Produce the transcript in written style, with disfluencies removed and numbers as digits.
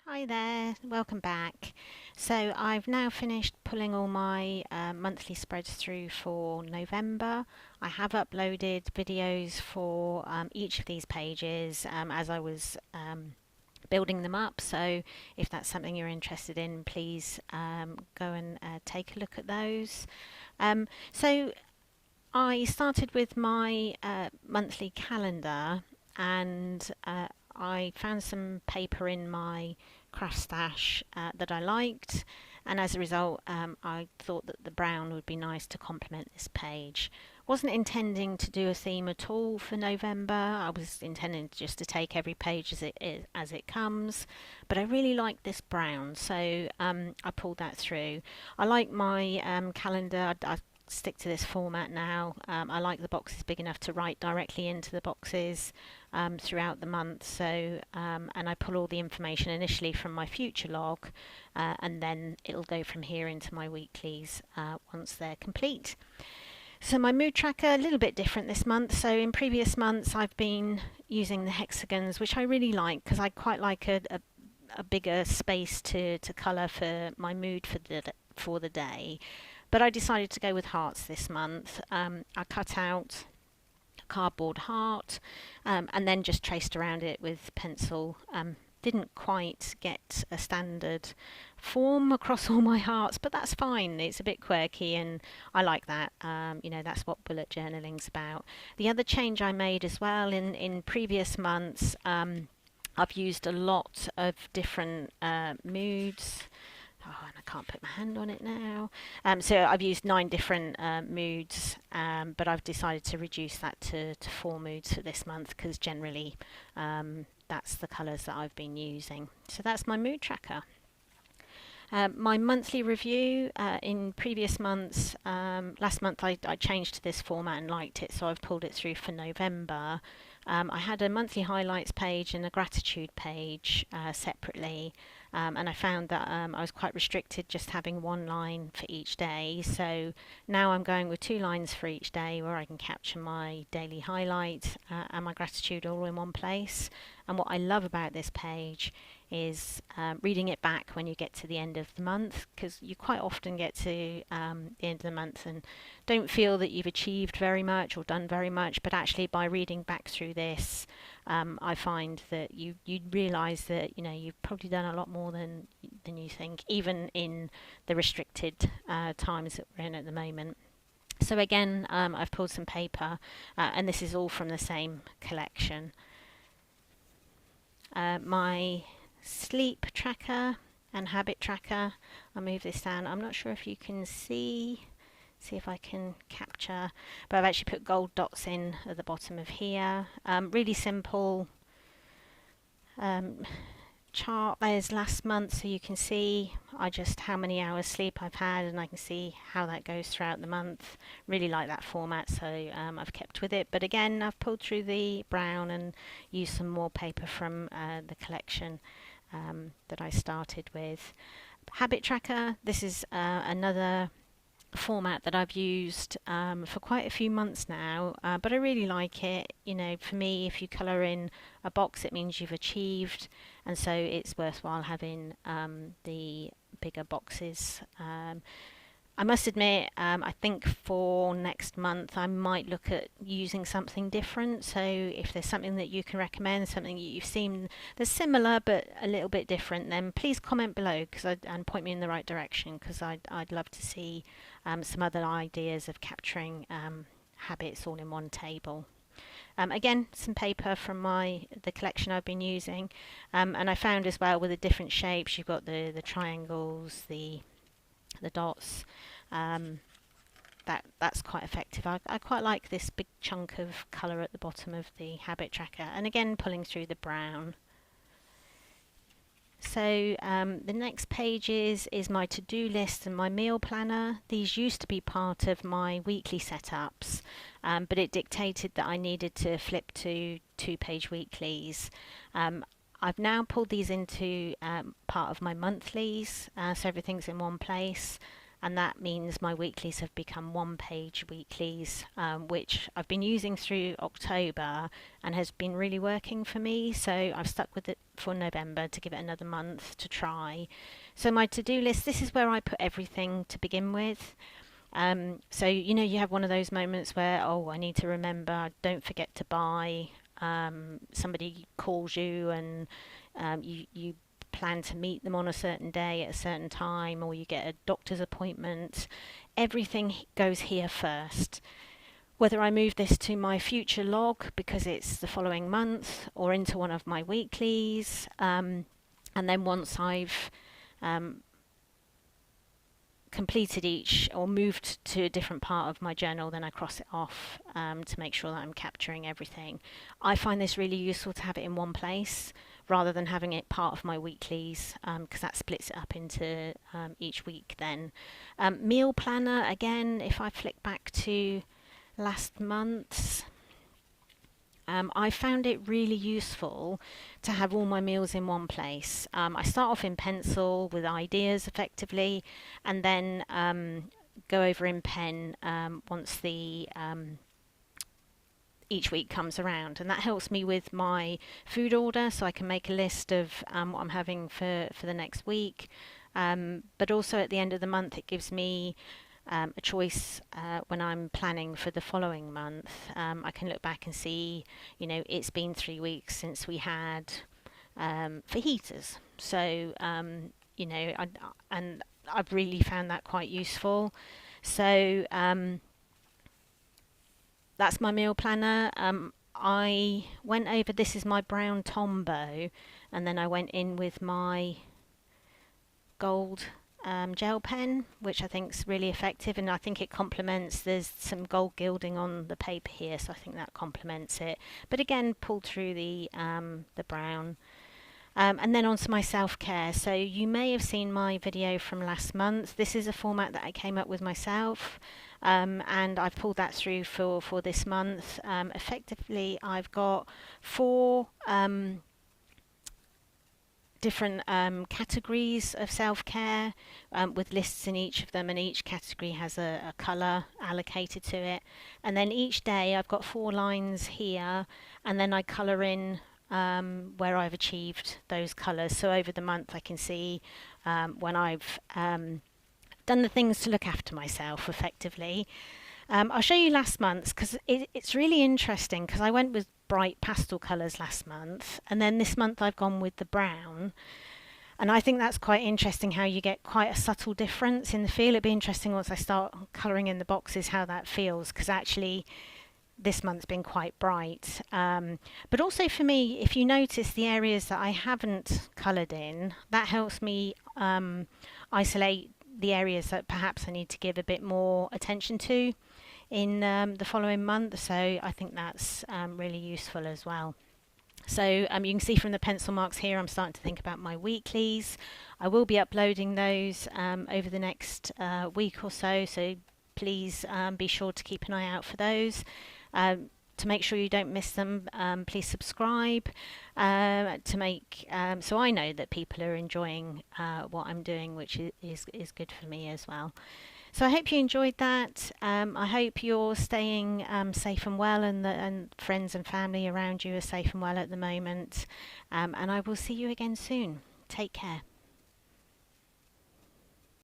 Hi there, welcome back. So I've now finished pulling all my monthly spreads through for November. I have uploaded videos for each of these pages as I was building them up. So if that's something you're interested in, please go and take a look at those. So I started with my monthly calendar and I found some paper in my craft stash that I liked, and as a result, I thought that the brown would be nice to complement this page. Wasn't intending to do a theme at all for November. I was intending just to take every page as it comes, but I really like this brown, so I pulled that through. I like my calendar. I stick to this format now. I like the boxes big enough to write directly into the boxes throughout the month. So, and I pull all the information initially from my future log, and then it'll go from here into my weeklies once they're complete. So my mood tracker a little bit different this month. So in previous months I've been using the hexagons, which I really like because I quite like a bigger space to colour for my mood for the day. But I decided to go with hearts this month. I cut out a cardboard heart and then just traced around it with pencil. Didn't quite get a standard form across all my hearts, but that's fine. It's a bit quirky and I like that. That's what bullet journaling's about. The other change I made as well in previous months, I've used a lot of different moods. Oh, and I can't put my hand on it now. So I've used 9 different moods, but I've decided to reduce that to 4 moods for this month because generally that's the colours that I've been using. So that's my mood tracker. My monthly review in previous months, last month I changed to this format and liked it, so I've pulled it through for November. I had a monthly highlights page and a gratitude page separately, and I found that I was quite restricted just having one line for each day. So now I'm going with 2 lines for each day where I can capture my daily highlight and my gratitude all in one place. And what I love about this page is reading it back when you get to the end of the month, because you quite often get to the end of the month and don't feel that you've achieved very much or done very much, but actually by reading back through this, I find that you realise that you've probably done a lot more than you think, even in the restricted times that we're in at the moment. So again, I've pulled some paper, and this is all from the same collection. My sleep tracker and habit tracker. I'll move this down. I'm not sure if you can see if I can capture, but I've actually put gold dots in at the bottom of here. Really simple chart. There's last month, so you can see how many hours sleep I've had, and I can see how that goes throughout the month. Really like that format, so I've kept with it. But again, I've pulled through the brown and used some more paper from the collection that I started with. Habit tracker. This is another format that I've used for quite a few months now, but I really like it. For me, if you colour in a box, it means you've achieved, and so it's worthwhile having the bigger boxes. I must admit, I think for next month I might look at using something different. So if there's something that you can recommend, something you've seen that's similar but a little bit different, then please comment below and point me in the right direction, because I'd love to see some other ideas of capturing habits all in one table. Again, some paper from the collection I've been using, and I found as well with the different shapes, you've got the triangles, the dots. That's quite effective. I quite like this big chunk of colour at the bottom of the habit tracker, and again pulling through the brown. So the next page is my to-do list and my meal planner. These used to be part of my weekly setups, but it dictated that I needed to flip to 2-page weeklies. I've now pulled these into part of my monthlies, so everything's in one place. and that means my weeklies have become one-page weeklies, which I've been using through October and has been really working for me. So I've stuck with it for November to give it another month to try. So my to-do list, this is where I put everything to begin with. So you have one of those moments where, oh, I need to remember, don't forget to buy. Somebody calls you and you plan to meet them on a certain day at a certain time, or you get a doctor's appointment. Everything goes here first. Whether I move this to my future log because it's the following month, or into one of my weeklies, and then once I've completed each or moved to a different part of my journal, then I cross it off to make sure that I'm capturing everything. I find this really useful to have it in one place rather than having it part of my weeklies, because that splits it up into each week then. Meal planner, again, if I flick back to last month's, I found it really useful to have all my meals in one place. I start off in pencil with ideas effectively, and then go over in pen once the each week comes around, and that helps me with my food order, so I can make a list of what I'm having for the next week. But also at the end of the month, it gives me a choice when I'm planning for the following month. I can look back and see, it's been 3 weeks since we had fajitas. So, and I've really found that quite useful. So that's my meal planner. I went over, this is my brown Tombow, and then I went in with my gold gel pen, which I think is really effective, and I think it complements, there's some gold gilding on the paper here, so I think that complements it. But again, pulled through the brown. And then on to my self-care. So you may have seen my video from last month. This is a format that I came up with myself, and I've pulled that through for this month. Effectively, I've got 4 different categories of self-care, with lists in each of them, and each category has a colour allocated to it. And then each day I've got 4 lines here, and then I colour in where I've achieved those colours. So over the month I can see when I've done the things to look after myself effectively. I'll show you last month's, because it's really interesting, because I went with bright pastel colours last month, and then this month I've gone with the brown, and I think that's quite interesting how you get quite a subtle difference in the feel. It'd be interesting once I start colouring in the boxes how that feels, because actually this month's been quite bright. But also for me, if you notice the areas that I haven't coloured in, that helps me isolate the areas that perhaps I need to give a bit more attention to in the following month. So I think that's really useful as well. So you can see from the pencil marks here, I'm starting to think about my weeklies. I will be uploading those over the next week or so, so please be sure to keep an eye out for those. To make sure you don't miss them, please subscribe to make so I know that people are enjoying what I'm doing, which is good for me as well. So I hope you enjoyed that. I hope you're staying safe and well, and friends and family around you are safe and well at the moment. And I will see you again soon. Take care.